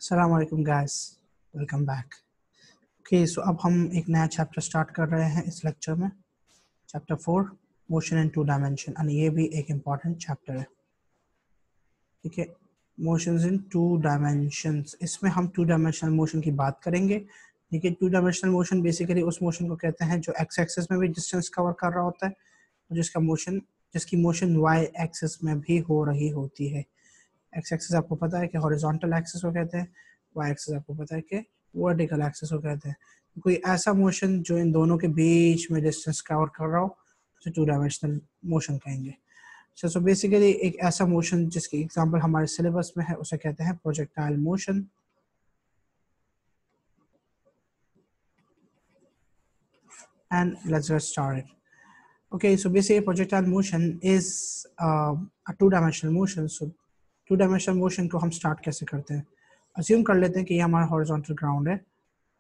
अस्सलाम वालेकुम guys, welcome back. Okay, सो अब हम एक नया चैप्टर स्टार्ट कर रहे हैं इस लेक्चर में, chapter 4 motion in two dimension. और ये भी एक इम्पॉर्टेंट चैप्टर है, ठीक है। मोशंस इन टू डायमेंशंस, इसमें हम टू डायमेंशनल मोशन की बात करेंगे, ठीक है। टू डायमेंशनल मोशन बेसिकली उस मोशन को कहते हैं जो एक्स एक्सिस में भी डिस्टेंस कवर कर रहा होता है और जिसकी मोशन वाई एक्सिस में भी हो रही होती है। एक्स एक्सिस आपको पता है कि हॉरिजॉन्टल एक्सिस को कहते हैं, वाई एक्सिस आपको पता है कि वर्टिकल एक्सिस को कहते हैं। कोई ऐसा मोशन जो इन दोनों के बीच में डिस्टेंस कवर कर रहा हो उसे टू डायमेंशनल मोशन कहेंगे। सो बेसिकली एक ऐसा मोशन जिसकी एग्जांपल हमारे सिलेबस में है उसे कहते हैं projectile motion. And let's get started. Okay, so basically projectile motion is a two-dimensional motion. So two-dimensional motion को हम start कैसे करते हैं? Assume कर लेते हैं कि ये हमारा horizontal ground है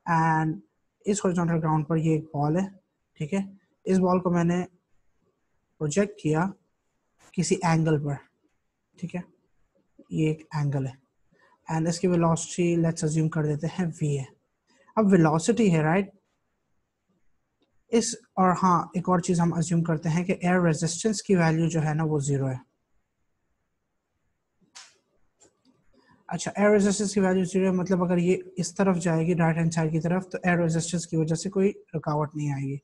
and इस horizontal ground पर ये एक बॉल है, ठीक है। इस बॉल को मैंने प्रोजेक्ट किया किसी एंगल पर, ठीक है। ये एक एंगल है एंड इसकी वेलोसिटी लेट्स अज्यूम कर देते हैं v है। अब वेलोसिटी है, राइट। इस और हाँ, एक और चीज़ हम अज्यूम करते हैं कि एयर रेजिस्टेंस की वैल्यू जो है ना वो 0 है। अच्छा, एयर रेजिस्टेंस की वैल्यू 0 है, मतलब अगर ये इस तरफ जाएगी राइट हैंड साइड की तरफ तो एयर रेजिस्टेंस की वजह से कोई रुकावट नहीं आएगी।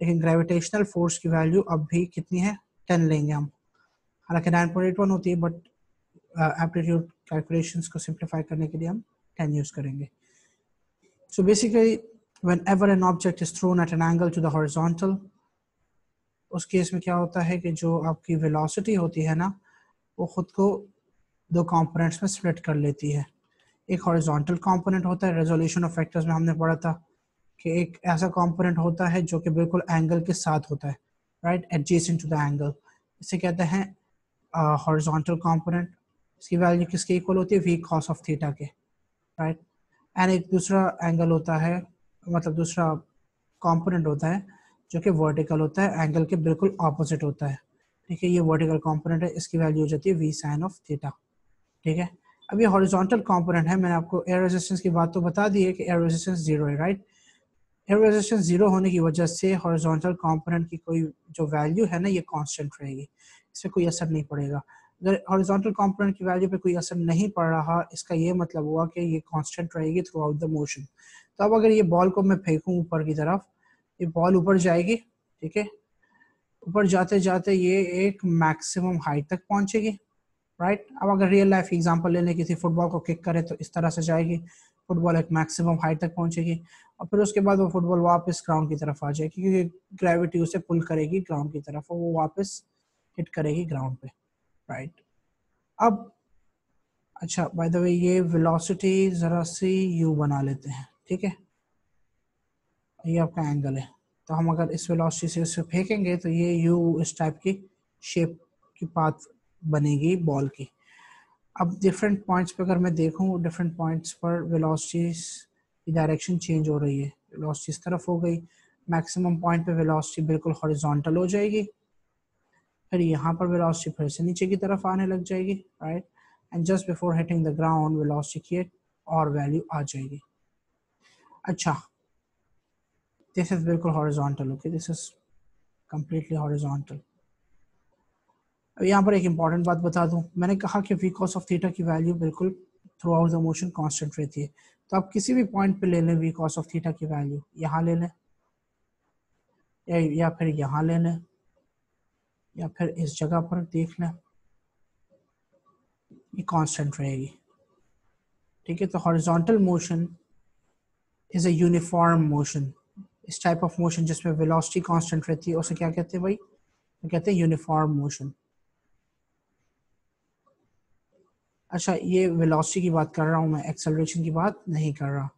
लेकिन ग्रेविटेशनल फोर्स की वैल्यू अब भी कितनी है, 10 लेंगे हम। हालांकि 9.81 होती है बट एप्टीट्यूड कैलकुलेशंस को सिंप्लीफाई करने के लिए हम 10 यूज़ करेंगे। So basically whenever an object is thrown at an angle to the horizontal, उस केस में क्या होता है कि जो आपकी वेलोसिटी होती है ना वो खुद को दो कंपोनेंट्स में स्प्लिट कर लेती है। एक हॉरिजॉन्टल कंपोनेंट होता है, रेजोल्यूशन ऑफ वेक्टर्स में हमने पढ़ा था कि एक ऐसा कंपोनेंट होता है जो कि बिल्कुल एंगल के साथ होता है, right, adjacent to the angle. इसे कहते हैं हॉरिजॉन्टल कंपोनेंट। इसकी वैल्यू किसके इक्वल होती है, वी कॉस ऑफ थीटा के, राइट। एंड एक दूसरा एंगल होता है, मतलब दूसरा कंपोनेंट होता है जो कि वर्टिकल होता है, एंगल के बिल्कुल ऑपोजिट होता है, ठीक है। ये वर्टिकल कंपोनेंट है, इसकी वैल्यू हो जाती है वी साइन ऑफ थीटा, ठीक है। अब ये हॉरिजॉन्टल कंपोनेंट है, मैंने आपको एयर रेजिस्टेंस की बात तो बता दी है कि एयर रेजिस्टेंस 0 है, राइट। एयर रेजिस्टेंस 0 होने की वजह से हॉरिजॉन्टल कंपोनेंट की कोई जो वैल्यू है ना ये कांस्टेंट रहेगी, इससे कोई असर नहीं पड़ेगा। अगर हॉरिजॉन्टल कंपोनेंट की वैल्यू पे कोई असर नहीं पड़ रहा, इसका ये मतलब हुआ कि ये कांस्टेंट रहेगी थ्रू आउट द मोशन। तो अब अगर ये बॉल को मैं फेंकूँ ऊपर की तरफ, ये बॉल ऊपर जाएगी, ठीक है। ऊपर जाते जाते ये एक मैक्सिमम हाइट तक पहुंचेगी, राइट। अब अगर रियल लाइफ एग्जांपल लेने किसी फुटबॉल को किक करे तो इस तरह से जाएगी, फुटबॉल एक मैक्सिमम हाइट तक पहुंचेगी और फिर उसके बाद वो फुटबॉल वापस ग्राउंड की तरफ आ जाएगी क्योंकि ग्रेविटी उसे पुल करेगी ग्राउंड की तरफ और वो वापस हिट करेगी ग्राउंड पे, राइट। अब अच्छा, बाय द वे ये वेलोसिटी ज़रा सी यू बना लेते हैं, ठीक है। ये आपका एंगल है, तो हम अगर इस वेलोसिटी से उसे फेंकेंगे तो ये यू इस टाइप की शेप की पाथ बनेगी बॉल की। अब डिफरेंट पॉइंट्स पे अगर मैं देखूं, डिफरेंट पॉइंट्स पर वेलोसिटीज की डायरेक्शन चेंज हो रही है। वेलोसिटी इस तरफ हो गई, मैक्सिमम पॉइंट पे वेलोसिटी बिल्कुल हॉरिजॉन्टल हो जाएगी, फिर यहाँ पर वेलोसिटी फिर से नीचे की तरफ आने लग जाएगी, right. And just before hitting the ground velocity की एक और वैल्यू आ जाएगी। अच्छा, दिस इज बिल्कुल horizontal, okay, this is completely horizontal. अब यहाँ पर एक इंपॉर्टेंट बात बता दूं, मैंने कहा कि वी कॉस ऑफ थीटा की वैल्यू बिल्कुल through out the motion constant रहती है। तो आप किसी भी पॉइंट पे ले लें वी कॉस ऑफ थीटा की वैल्यू, यहाँ ले लें या फिर यहाँ ले लें या फिर इस जगह पर देख लें, ये कांस्टेंट रहेगी, ठीक है। तो horizontal motion is a uniform motion. इस टाइप ऑफ मोशन जिसमें वेलोसिटी कांस्टेंट रहती है उसे क्या कहते हैं भाई, कहते हैं यूनिफॉर्म मोशन। अच्छा, ये वेलोसिटी की बात कर रहा हूँ मैं, एक्सेलरेशन की बात नहीं कर रहा।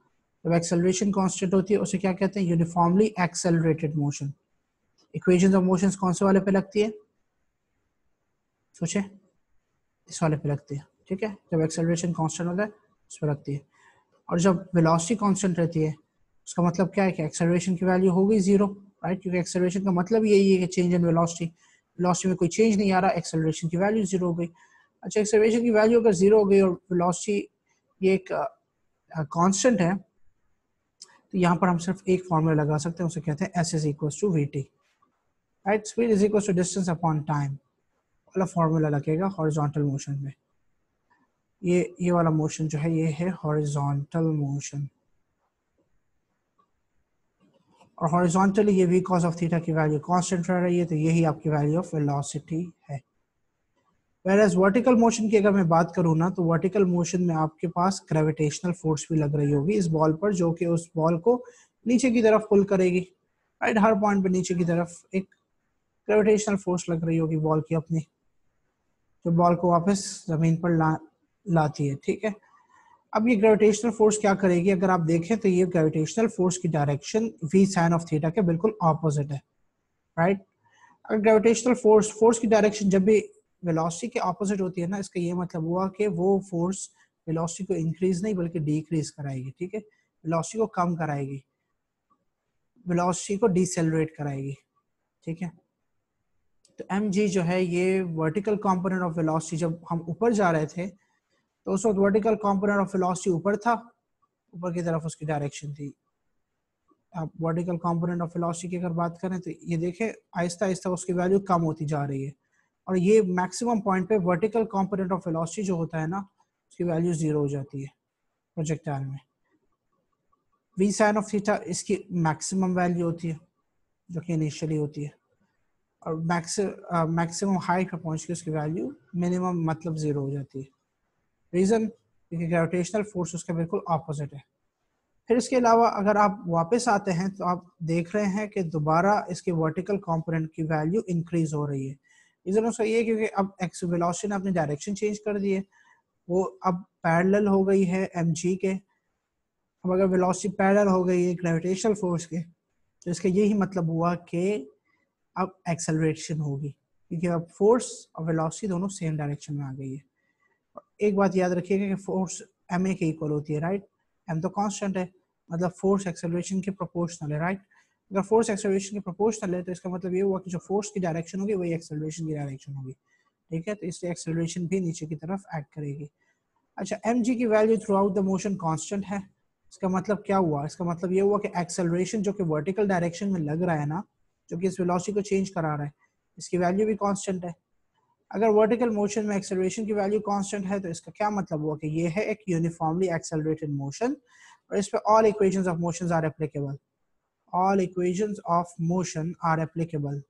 जब एक्सेलरेशन कांस्टेंट होती है उसे क्या कहते हैं, uniformly accelerated motion. Equations of motions कौन से वाले पे लगती है, सोचे, इस वाले पे लगती है, ठीक है। जब एक्सेलरेशन कांस्टेंट होता है उस पर लगती है। और जब वेलोसिटी कांस्टेंट रहती है उसका मतलब क्या है कि एक्सेलरेशन की वैल्यू हो गई 0, राइट, क्योंकि एक्सेलरेशन का मतलब यही है कि चेंज इन वेलोसिटी, वेलोसिटी में कोई चेंज नहीं आ रहा, एक्सेलरेशन की वैल्यू 0 हो गई। अच्छा, एक्सेलरेशन की वैल्यू अगर 0 हो गई और वेलोसिटी ये एक कांस्टेंट है तो यहाँ पर हम सिर्फ एक फॉर्मूला लगा सकते हैं, उसे कहते हैं S is equal to V T, right. Speed is equal to distance upon time वाला फॉर्मूला लगेगा हॉरिजॉन्टल मोशन में। ये वाला मोशन जो है ये है हॉरिजॉन्टल मोशन, और हॉरिजॉन्टली ये v cos ऑफ थीटा की वैल्यू कांस्टेंट रह रही है, तो यही आपकी वैल्यू ऑफ वेलोसिटी है। Whereas वर्टिकल मोशन की अगर मैं बात करूँ ना, तो वर्टिकल मोशन में आपके पास ग्रेविटेशनल फोर्स भी लग रही होगी इस बॉल पर, जो कि उस बॉल को नीचे की तरफ पुल करेगी, राइट। हर पॉइंट पे नीचे की तरफ एक ग्रेविटेशनल फोर्स लग रही होगी बॉल की अपनी, जो बॉल को वापस जमीन पर लाती है, ठीक है। अब ये ग्रेविटेशनल फोर्स क्या करेगी, अगर आप देखें तो ये ग्रेविटेशनल फोर्स की direction v sin of theta के बिल्कुल ऑपोजिट है, राइट। अगर ग्रेविटेशनल फोर्स की डायरेक्शन जब भी वेलोसिटी के ऑपोजिट होती है ना, इसका ये मतलब हुआ कि वो फोर्स वेलोसिटी को इंक्रीज नहीं बल्कि डिक्रीज कराएगी, ठीक है। वेलोसिटी को कम कराएगी, वेलोसिटी को डिसेलरेट कराएगी, ठीक है। तो mg जो है ये वर्टिकल कंपोनेंट ऑफ वेलोसिटी, जब हम ऊपर जा रहे थे तो उस वक्त वर्टिकल कंपोनेंट ऑफ वेलोसिटी ऊपर था, ऊपर की तरफ उसकी डायरेक्शन थी। आप वर्टिकल कंपोनेंट ऑफ वेलोसिटी की अगर बात करें तो ये देखें आहिस्ता आहिस्ता उसकी वैल्यू कम होती जा रही है, और ये मैक्सिमम पॉइंट पे वर्टिकल कंपोनेंट ऑफ वेलोसिटी जो होता है ना, उसकी वैल्यू 0 हो जाती है प्रोजेक्टाइल में। v sin ऑफ थीटा इसकी मैक्सिमम वैल्यू होती है जो कि इनिशियली होती है, और मैक्सिमम हाइट पर पहुंच के उसकी वैल्यू मिनिमम मतलब 0 हो जाती है। रीज़न क्योंकि ग्रेविटेशनल फोर्स उसका बिल्कुल ऑपोजिट है। फिर इसके अलावा अगर आप वापस आते हैं तो आप देख रहे हैं कि दोबारा इसके वर्टिकल कंपोनेंट की वैल्यू इंक्रीज हो रही है। रीज़न उसका ये है क्योंकि अब एक्स वेलोसिटी ने अपनी डायरेक्शन चेंज कर दी है, वो अब पैरेलल हो गई है mg के। अब अगर वेलोसिटी पैरेलल हो गई है ग्रेविटेशनल फोर्स के, तो इसका यही मतलब हुआ कि अब एक्सेलरेशन होगी, क्योंकि अब फोर्स और वेलोसिटी दोनों सेम डायरेक्शन में आ गई है। एक बात याद रखिएगा कि फोर्स ma के इक्वल होती है, राइट। m तो कांस्टेंट है, मतलब फोर्स एक्सेलरेशन के प्रोपोर्शनल है, राइट। अगर फोर्स एक्सेलरेशन के प्रोपोर्शनल है तो इसका मतलब ये हुआ कि जो फोर्स की डायरेक्शन होगी वही एक्सेलरेशन की डायरेक्शन होगी, ठीक है। तो इसलिए एक्सेलरेशन भी नीचे की तरफ एक्ट करेगी। अच्छा, mg की value through out the motion constant है। इसका मतलब क्या हुआ, इसका मतलब ये हुआ कि एक्सेलरेशन जो कि वर्टिकल डायरेक्शन में लग रहा है ना, जो कि इस वेलोसिटी को चेंज करा रहा है, इसकी वैल्यू भी कांस्टेंट है। अगर वर्टिकल मोशन में एक्सेलरेशन की वैल्यू कांस्टेंट है तो इसका क्या मतलब हुआ कि ये है एक यूनिफॉर्मली एक्सेलरेटेड मोशन, और इस पे all equations of motions are applicable, all equations of motion are applicable,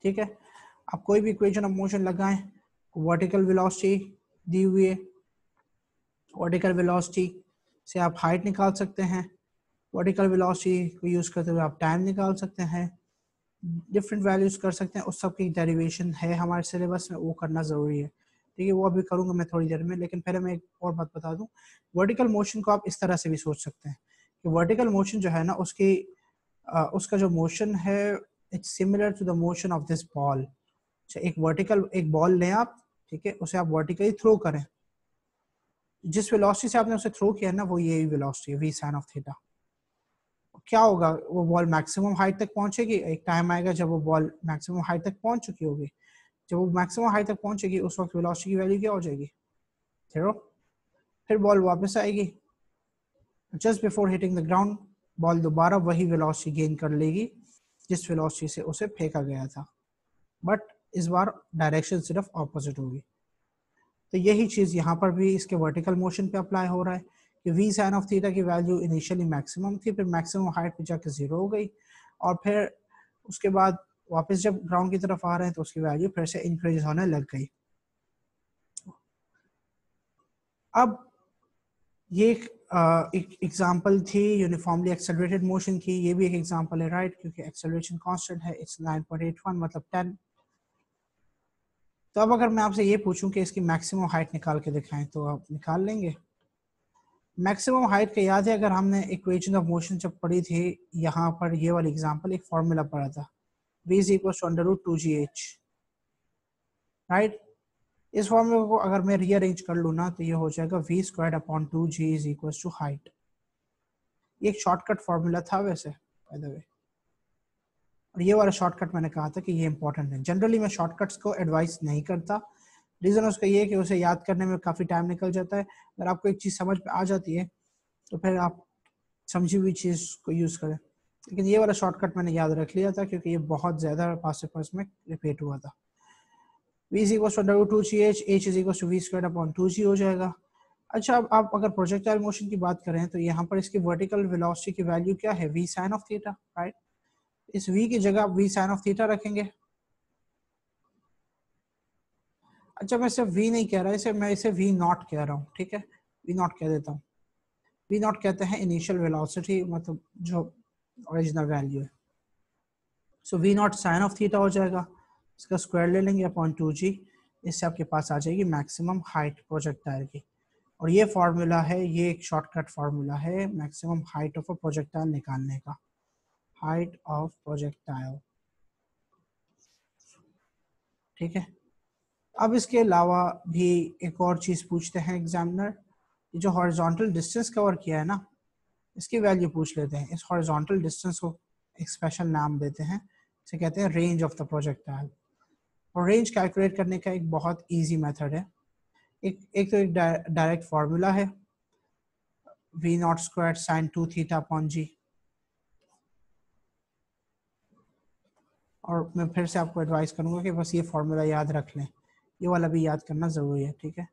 ठीक है। आप कोई भी इक्वेशन ऑफ मोशन लगाएं, वर्टिकल वेलोसिटी दी हुई है, वर्टिकल वेलोसिटी से आप हाइट निकाल सकते हैं, वर्टिकल वेलोसिटी को यूज करते हुए आप टाइम निकाल सकते हैं, डिफरेंट वैल्यूज कर सकते हैं। उस सब की डेरिवेशन है हमारे सिलेबस में, वो करना ज़रूरी है, ठीक है। वो अभी करूँगा मैं थोड़ी देर में, लेकिन पहले मैं एक और बात बता दूं। वर्टिकल मोशन को आप इस तरह से भी सोच सकते हैं कि वर्टिकल मोशन जो है ना, उसका जो मोशन है it's similar to the motion of this ball. एक बॉल लें आप, ठीक है, उसे आप वर्टिकली थ्रो करें, जिस वेलोसिटी से आपने उसे थ्रो किया है ना, वो यही वेलोसिटी है v sin ऑफ थीटा। क्या होगा, वो बॉल मैक्सिमम हाइट तक पहुंचेगी, एक टाइम आएगा जब वो बॉल मैक्सिमम हाइट तक पहुंच चुकी होगी। जब वो मैक्सिमम हाइट तक पहुंचेगी उस वक्त वेलोसिटी की वैल्यू क्या हो जाएगी, 0। फिर बॉल वापस आएगी, just before hitting the ground ball दोबारा वही वेलोसिटी गेन कर लेगी जिस वेलोसिटी से उसे फेंका गया था, बट इस बार डायरेक्शन सिर्फ ऑपोजिट होगी। तो यही चीज़ यहाँ पर भी इसके वर्टिकल मोशन पे अप्लाई हो रहा है कि v sin ऑफ थीटा की वैल्यू इनिशियली मैक्सिमम थी, फिर मैक्सिमम हाइट पे जाकर 0 हो गई, और फिर उसके बाद वापस जब ग्राउंड की तरफ आ रहे हैं तो उसकी वैल्यू फिर से इंक्रीज होने लग गई। अब ये एक एग्जांपल थी यूनिफॉर्मली एक्सेलरेटेड मोशन की, ये भी एक एग्जांपल है, राइट, क्योंकि एक्सेलरेशन कांस्टेंट है, इट्स 9.81 मतलब 10। तो अब अगर मैं आपसे ये पूछूं कि इसकी मैक्सिमम हाइट निकाल के दिखाएं तो आप निकाल लेंगे। मैक्सिमम हाइट का याद है, अगर हमने इक्वेशन ऑफ मोशन जब पढ़ी थी, यहाँ पर ये वाली एग्जांपल एक फॉर्मूला पढ़ा था, v is equal to √2gh, right. इस फॉर्मूला को अगर मैं रीअरेंज कर लूँ ना, तो ये हो जाएगा v squared upon 2g is equal to height. ये एक शॉर्टकट फॉर्मूला था वैसे, बाय द वे, और ये वाला शॉर्टकट मैंने कहा था कि ये इंपॉर्टेंट है। जनरली मैं शॉर्टकट्स को एडवाइस नहीं करता, रीज़न उसका ये है कि उसे याद करने में काफ़ी टाइम निकल जाता है। अगर आपको एक चीज़ समझ में आ जाती है तो फिर आप समझी हुई चीज़ को यूज़ करें। लेकिन ये वाला शॉर्टकट मैंने याद रख लिया था क्योंकि ये बहुत ज़्यादा पास्ट पेपर्स में रिपीट हुआ था। v is equals to W2GH, h is equals to v squared upon 2g हो जाएगा। अच्छा, अब आप अगर प्रोजेक्टाइल मोशन की बात करें तो यहाँ पर इसकी वर्टिकल वेलोसिटी की वैल्यू क्या है? v sin of theta, right? इस v की जगह आप v sin ऑफ थीटा रखेंगे। अच्छा, मैं सिर्फ v नहीं कह रहा, इसे मैं इसे v नॉट कह रहा हूँ, ठीक है? v नॉट कह देता हूँ। v नॉट कहते हैं इनिशियल वेलोसिटी, मतलब जो ओरिजिनल वैल्यू है। So v nought sine of theta हो जाएगा, इसका स्क्वायर ले लेंगे अपॉन 2g, इससे आपके पास आ जाएगी मैक्सिमम हाइट प्रोजेक्टाइल की। और ये फार्मूला है, ये एक शॉर्टकट फार्मूला है maximum height of a projectile निकालने का, हाइट ऑफ प्रोजेक्टाइल, ठीक है? अब इसके अलावा भी एक और चीज़ पूछते हैं एग्जामिनर, जो हॉरिजॉन्टल डिस्टेंस कवर किया है ना, इसकी वैल्यू पूछ लेते हैं। इस हॉरिजॉन्टल डिस्टेंस को एक स्पेशल नाम देते हैं, इसे कहते हैं रेंज ऑफ द प्रोजेक्टाइल। और रेंज कैलकुलेट करने का एक बहुत इजी मेथड है। एक तो एक डायरेक्ट फार्मूला है, v not square sine 2 theta upon g। और मैं फिर से आपको एडवाइस करूंगा कि बस ये फार्मूला याद रख लें, ये वाला भी याद करना ज़रूरी है, ठीक है?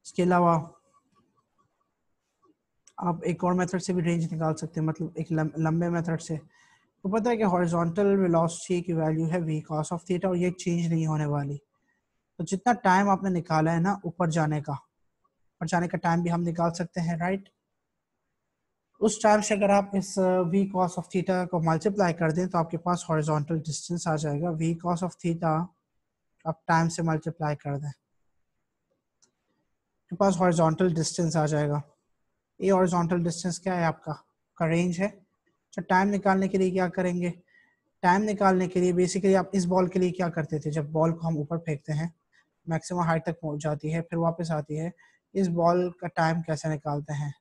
इसके अलावा आप एक और मेथड से भी रेंज निकाल सकते हैं, मतलब एक लंबे मेथड से। तो पता है कि हॉरिजॉन्टल वेलोसिटी की वैल्यू है v cos ऑफ थीटा, और ये चेंज नहीं होने वाली। तो जितना टाइम आपने निकाला है ना ऊपर जाने का, ऊपर जाने का टाइम भी हम निकाल सकते हैं, राइट? उस टाइम से अगर आप इस v cos ऑफ थीटा को मल्टीप्लाई कर दें तो आपके पास हॉरिजॉन्टल डिस्टेंस आ जाएगा। v cos ऑफ थीटा आप टाइम से मल्टीप्लाई कर दें, आपके पास हॉरिजॉन्टल डिस्टेंस आ जाएगा। ये हॉरिजॉन्टल डिस्टेंस क्या है? आपका का रेंज है। तो टाइम निकालने के लिए क्या करेंगे? टाइम निकालने के लिए बेसिकली आप इस बॉल के लिए क्या करते थे, जब बॉल को हम ऊपर फेंकते हैं मैक्सिमम हाइट तक पहुंच जाती है फिर वापस आती है, इस बॉल का टाइम कैसे निकालते हैं?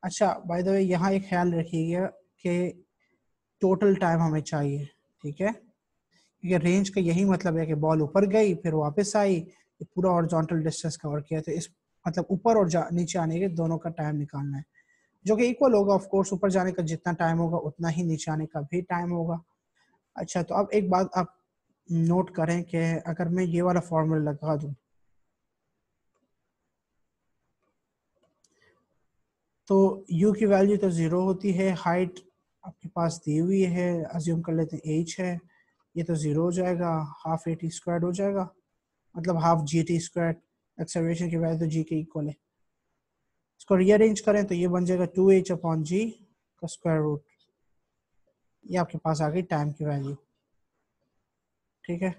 अच्छा, बाय द वे यहाँ एक ख्याल रखिएगा कि टोटल टाइम हमें चाहिए, ठीक है? क्योंकि रेंज का यही मतलब है कि बॉल ऊपर गई फिर वापस आई, ये पूरा हॉरिजॉन्टल डिस्टेंस कवर किया। तो इस मतलब ऊपर और नीचे आने के दोनों का टाइम निकालना है, जो कि इक्वल होगा। ऑफ कोर्स ऊपर जाने का जितना टाइम होगा उतना ही नीचे आने का भी टाइम होगा। अच्छा, तो अब एक बात आप नोट करें कि अगर मैं ये वाला फॉर्मूला लगा दूं तो u की वैल्यू तो 0 होती है, हाइट आपके पास दी हुई है, अज्यूम कर लेते हैं h है, ये तो 0 हो जाएगा, हाफ at स्क्वायर हो जाएगा, मतलब हाफ gt स्क्वायर। एक्सेलरेशन की वैल्यू तो g के इक्वल है। इसको रीअरेंज करें तो ये बन जाएगा 2h अपॉन g का स्क्वायर रूट। ये आपके पास आ गई टाइम की वैल्यू, ठीक है?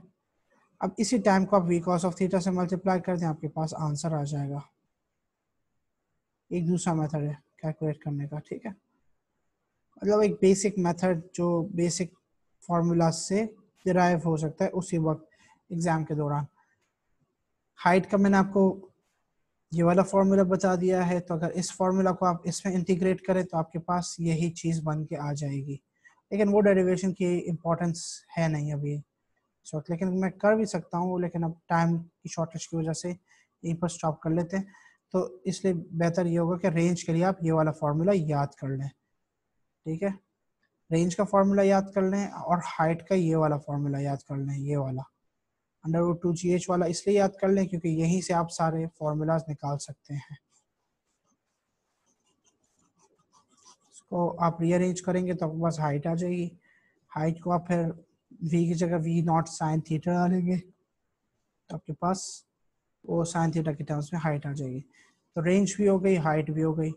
अब इसी टाइम को आप v cos ऑफ थीटा से मल्टीप्लाई कर दें, आपके पास आंसर आ जाएगा। एक दूसरा मेथड है कैलकुलेट करने का, ठीक है? मतलब एक बेसिक मेथड जो बेसिक फार्मूला से डिराइव हो सकता है उसी वक्त एग्जाम के दौरान। हाइट का मैंने आपको ये वाला फार्मूला बता दिया है, तो अगर इस फार्मूला को आप इसमें इंटीग्रेट करें तो आपके पास यही चीज़ बन के आ जाएगी। लेकिन वो डेरिवेशन की इम्पोर्टेंस है नहीं अभी इस वक्त, लेकिन मैं कर भी सकता हूँ, लेकिन अब टाइम की शॉर्टेज की वजह से यहीं पर स्टॉप कर लेते हैं। तो इसलिए बेहतर ये होगा कि रेंज के लिए आप ये वाला फार्मूला याद कर लें, ठीक है? रेंज का फार्मूला याद कर लें और हाइट का ये वाला फार्मूला याद कर लें, ये वाला √2gh वाला इसलिए याद कर लें क्योंकि यहीं से आप सारे फार्मूलाज निकाल सकते हैं। इसको आप रीअरेंज करेंगे तो आपके पास हाइट आ जाएगी। हाइट को आप फिर v की जगह v नॉट साइन थीटा डालेंगे तो आपके पास वो साइन थीटा के टर्म्स में हाइट आ जाएगी। तो रेंज भी हो गई, हाइट भी हो गई।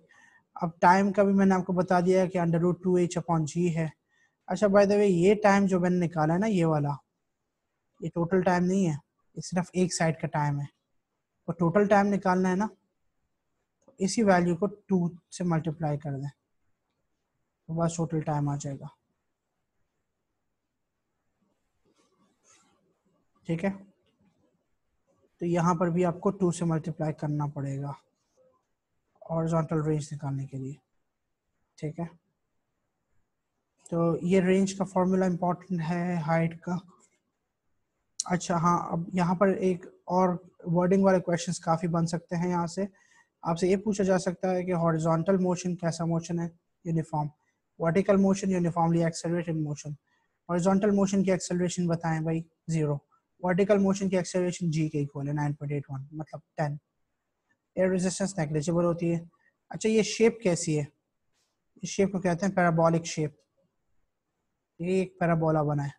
अब टाइम का भी मैंने आपको बता दिया है कि √2h अपॉन g है। अच्छा, बाय द वे ये टाइम जो मैंने निकाला है ना, ये वाला, ये टोटल टाइम नहीं है, ये सिर्फ एक साइड का टाइम है। तो टोटल टाइम निकालना है ना, तो इसी वैल्यू को 2 से मल्टीप्लाई कर दें तो बस टोटल टाइम आ जाएगा, ठीक है? तो यहाँ पर भी आपको 2 से मल्टीप्लाई करना पड़ेगा हॉरिजॉन्टल रेंज निकालने के लिए, ठीक है? तो ये रेंज का फॉर्मूला इंपॉर्टेंट है, हाइट का अच्छा हाँ, अब यहाँ पर एक और वर्डिंग वाले क्वेश्चंस काफ़ी बन सकते हैं। यहाँ से आपसे ये पूछा जा सकता है कि हॉरिजॉन्टल मोशन कैसा मोशन है? Uniform. Vertical motion uniformly accelerated motion. Horizontal motion की एक्सेलरेशन बताएं भाई, 0। वर्टिकल मोशन की एक्सेलरेशन जी के इक्वल है 9.81, मतलब 10। एयर रेजिस्टेंस नेग्लिजिबल होती है। अच्छा ये शेप कैसी है? इस शेप को कहते हैं पैराबोलिक शेप। ये एक पैराबोला बना है।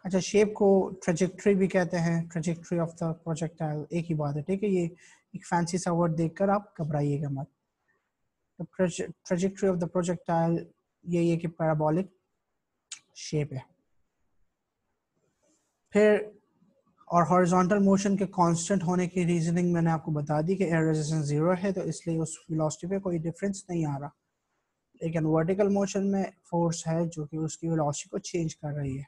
अच्छा शेप को ट्रेजेक्ट्री भी कहते हैं, ट्रेजेक्ट्री ऑफ द प्रोजेक्टाइल, एक ही बात है, ठीक है। ये एक फैंसी सा वर्ड देखकर आप घबराइएगा मत। ट्रेजेक्ट्री ऑफ द प्रोजेक्टाइल ये कि पैराबोलिक शेप है। फिर और हॉरिजॉन्टल मोशन के कांस्टेंट होने की रीजनिंग मैंने आपको बता दी कि एयर रेजिस्टेंस 0 है, तो इसलिए उस वेलोसिटी पे कोई डिफरेंस नहीं आ रहा। लेकिन वर्टिकल मोशन में फोर्स है जो कि उसकी वेलोसिटी को चेंज कर रही है।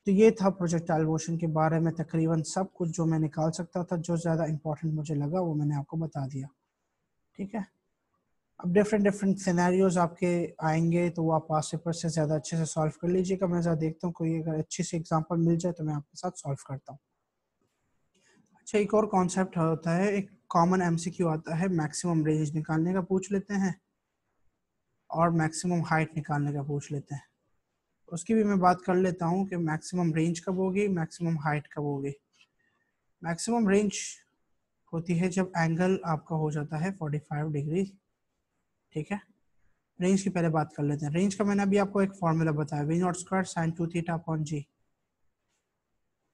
तो ये था प्रोजेक्टाइल मोशन के बारे में तकरीबन सब कुछ जो मैं निकाल सकता था। जो ज़्यादा इंपॉर्टेंट मुझे लगा वो मैंने आपको बता दिया, ठीक है। अब डिफरेंट सिनेरियोज आपके आएंगे तो वो आप पास पेपर से ज़्यादा अच्छे से सॉल्व कर लीजिएगा। मैं ज़रा देखता हूँ कोई अगर अच्छी सी एग्जांपल मिल जाए तो मैं आपके साथ सॉल्व करता हूँ। अच्छा एक और कॉन्सेप्ट होता है, एक कॉमन एमसीक्यू आता है, मैक्सिमम रेंज निकालने का पूछ लेते हैं और मैक्सिमम हाइट निकालने का पूछ लेते हैं। उसकी भी मैं बात कर लेता हूँ कि मैक्सिमम रेंज कब होगी, मैक्सिमम हाइट कब होगी। मैक्सिमम रेंज होती है जब एंगल आपका हो जाता है 45 डिग्री, ठीक है। रेंज की पहले बात कर लेते हैं। रेंज का मैंने अभी आपको एक फॉर्मूला बताया, V nought square sine 2 theta upon G,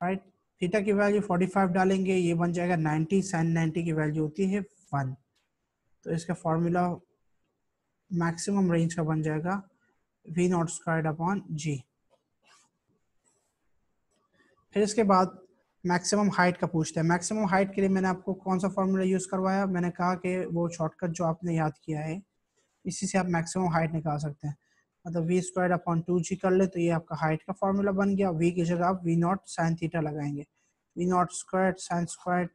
right. Theta की वैल्यू 45 डालेंगे, ये बन जाएगा 90, साइन 90 की वैल्यू होती है 1। तो इसका फॉर्मूला मैक्सिमम रेंज का बन जाएगा वी नॉट स्क्वायर अपॉन जी। फिर इसके बाद मैक्सिमम हाइट का पूछते हैं। मैक्सिमम हाइट के लिए मैंने आपको कौन सा फॉर्मूला यूज़ करवाया? मैंने कहा कि वो शॉर्टकट जो आपने याद किया है इसी से आप मैक्सिमम हाइट निकाल सकते हैं। मतलब वी स्क्वायर अपॉन 2g कर ले तो ये आपका हाइट का फॉर्मूला बन गया। वी की जगह आप वी नॉट साइन थीटा लगाएंगे, V nought square sine square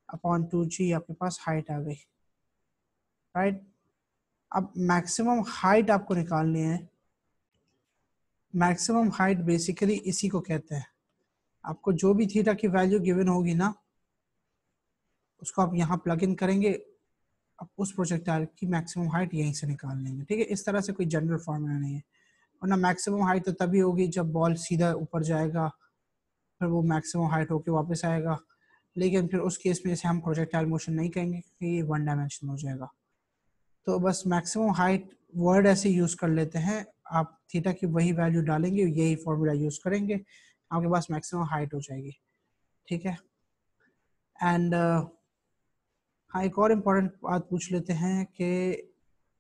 upon 2g, आपके पास हाइट आ गई, राइट। अब मैक्सिमम हाइट आपको निकालनी है। मैक्सिमम हाइट बेसिकली इसी को कहते हैं। आपको जो भी थीटा की वैल्यू गिवन होगी ना उसको आप यहाँ प्लग इन करेंगे, अब उस प्रोजेक्टाइल की मैक्सिमम हाइट यहीं से निकाल लेंगे, ठीक है। इस तरह से कोई जनरल फॉर्मूला नहीं है। वरना मैक्सिमम हाइट तो तभी होगी जब बॉल सीधा ऊपर जाएगा, फिर वो मैक्सिमम हाइट होके वापस आएगा। लेकिन फिर उस केस में इसे हम प्रोजेक्टाइल मोशन नहीं कहेंगे क्योंकि ये 1 डायमेंशन हो जाएगा। तो बस मैक्सिमम हाइट वर्ड ऐसे यूज़ कर लेते हैं। आप थीटा की वही वैल्यू डालेंगे, यही फॉर्मूला यूज़ करेंगे, आपके पास मैक्सिमम हाइट हो जाएगी, ठीक है। एंड हाँ एक और इम्पॉर्टेंट बात पूछ लेते हैं कि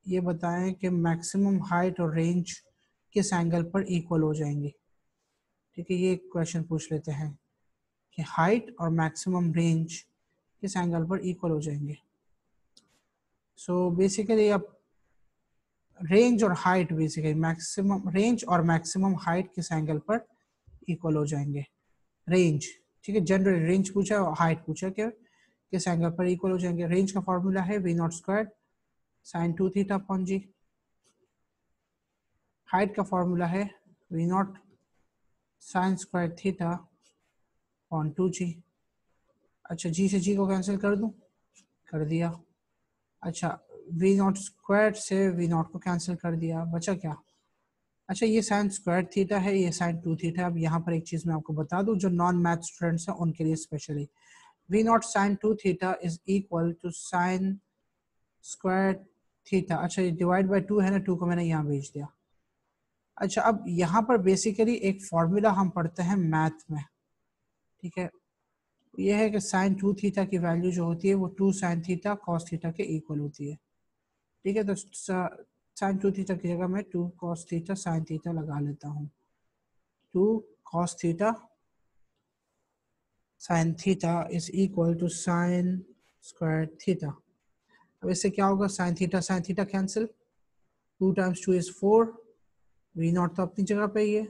ये बताएं कि मैक्सिमम हाइट और रेंज किस एंगल पर इक्वल हो जाएंगी, ठीक है। ये क्वेश्चन पूछ लेते हैं कि हाइट और मैक्सिमम रेंज किस एंगल पर इक्वल हो जाएंगे। सो बेसिकली आप रेंज और हाइट, बेसिकली मैक्सिमम रेंज और मैक्सिमम हाइट किस एंगल पर इक्वल हो जाएंगे। रेंज, ठीक है, जनरल रेंज पूछा है और हाइट पूछा कि किस एंगल पर इक्वल हो जाएंगे। रेंज का फॉर्मूला है V nought square sine 2 theta upon G. Height का फॉर्मूला है V nought sine square theta upon 2g। अच्छा जी से जी को कैंसिल कर दूं, कर दिया। अच्छा वी नॉट स्क्वायर से वी नॉट को कैंसिल कर दिया, बचा क्या? अच्छा ये साइन स्क्वायर थीटा है, ये साइन 2 थीटा। अब यहाँ पर एक चीज़ मैं आपको बता दूं जो नॉन मैथ स्टूडेंट्स हैं उनके लिए specially, V nought sine 2 theta is equal to sine square theta. अच्छा ये डिवाइड बाय 2 है ना, 2 को मैंने यहाँ भेज दिया। अच्छा अब यहाँ पर बेसिकली एक फॉर्मूला हम पढ़ते हैं मैथ में, ठीक है। ये है कि साइन 2 थीटा की वैल्यू जो होती है वो 2 साइन थीटा कॉस थीटा के इक्वल होती है, ठीक है। तो साइन 2 थीटा की जगह मैं 2 कॉस थीटा साइन थीटा लगा लेता हूँ। 2 cos theta sine theta is equal to sine square theta. अब इससे क्या होगा, sine theta cancel, 2 times 2 is 4, V nought तो अपनी जगह पे ही है।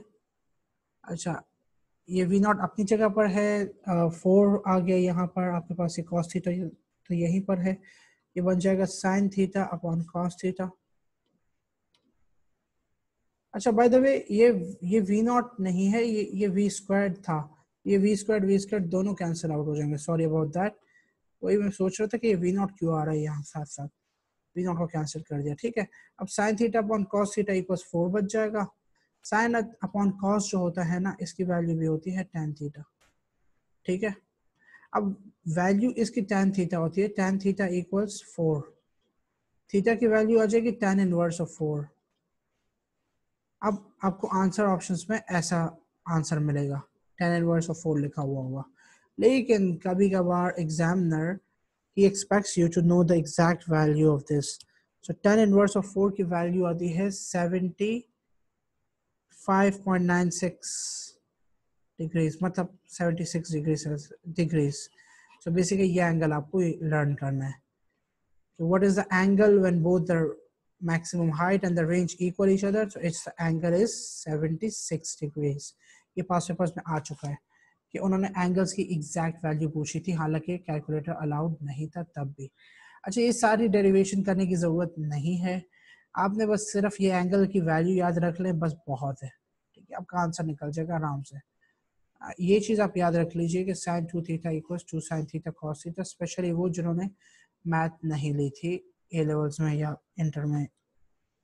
अच्छा ये वी नॉट अपनी जगह पर है, 4 आ गया यहाँ पर आपके पास, ये कॉस थीटा तो यहीं पर है। ये बन जाएगा sine theta upon cos theta. अच्छा बाय द वे ये वी नॉट नहीं है, ये वी स्क्वायर्ड था, ये वी स्क्वायर्ड दोनों कैंसिल आउट हो जाएंगे, सॉरी अबाउट दैट। वही मैं सोच रहा था कि ये वी नॉट क्यों आ रहा है यहाँ साथ साथ, वी नॉट को कैंसिल कर दिया, ठीक है। अब sine theta upon cos theta equals 4 बच जाएगा। साइन अपॉन कॉस जो होता है ना, इसकी वैल्यू भी होती है tan थीटा, ठीक है। अब वैल्यू इसकी tan थीटा होती है, tan थीटा इक्वल्स 4, थीटा की वैल्यू आ जाएगी tan इनवर्स ऑफ 4। अब आपको आंसर ऑप्शंस में ऐसा आंसर मिलेगा, tan इनवर्स ऑफ 4 लिखा हुआ होगा। लेकिन कभी कभार examiner he expects you to know the exact value of this. So tan inverse of 4 की वैल्यू आती है 75.96 डिग्रीज, मतलब 76 डिग्रीज। सो बेसिकली ये एंगल आपको लर्न करना है कि what is the angle when both the maximum height and the range equal each other. So its angle is 76 degrees. ये पास पेपर्स में आ चुका है कि उन्होंने एंगल्स की एग्जैक्ट वैल्यू पूछी थी, हालांकि कैलकुलेटर अलाउड नहीं था तब भी। अच्छा ये सारी डेरिवेशन करने की ज़रूरत नहीं है, आपने बस सिर्फ ये एंगल की वैल्यू याद रख लें, बस बहुत है, ठीक है। आपका आंसर निकल जाएगा आराम से। ये चीज़ आप याद रख लीजिए कि sine 2 theta equals 2 sine theta cos theta, specially वो जिन्होंने मैथ नहीं ली थी ए लेवल्स में या इंटर में,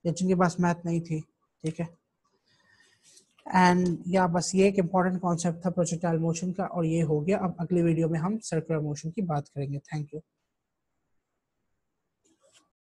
या जिनके पास मैथ नहीं थी, ठीक है। एंड या बस ये एक इम्पॉर्टेंट कॉन्सेप्ट था प्रोजेक्टाइल मोशन का, और ये हो गया। अब अगली वीडियो में हम सर्कुलर मोशन की बात करेंगे। Thank you.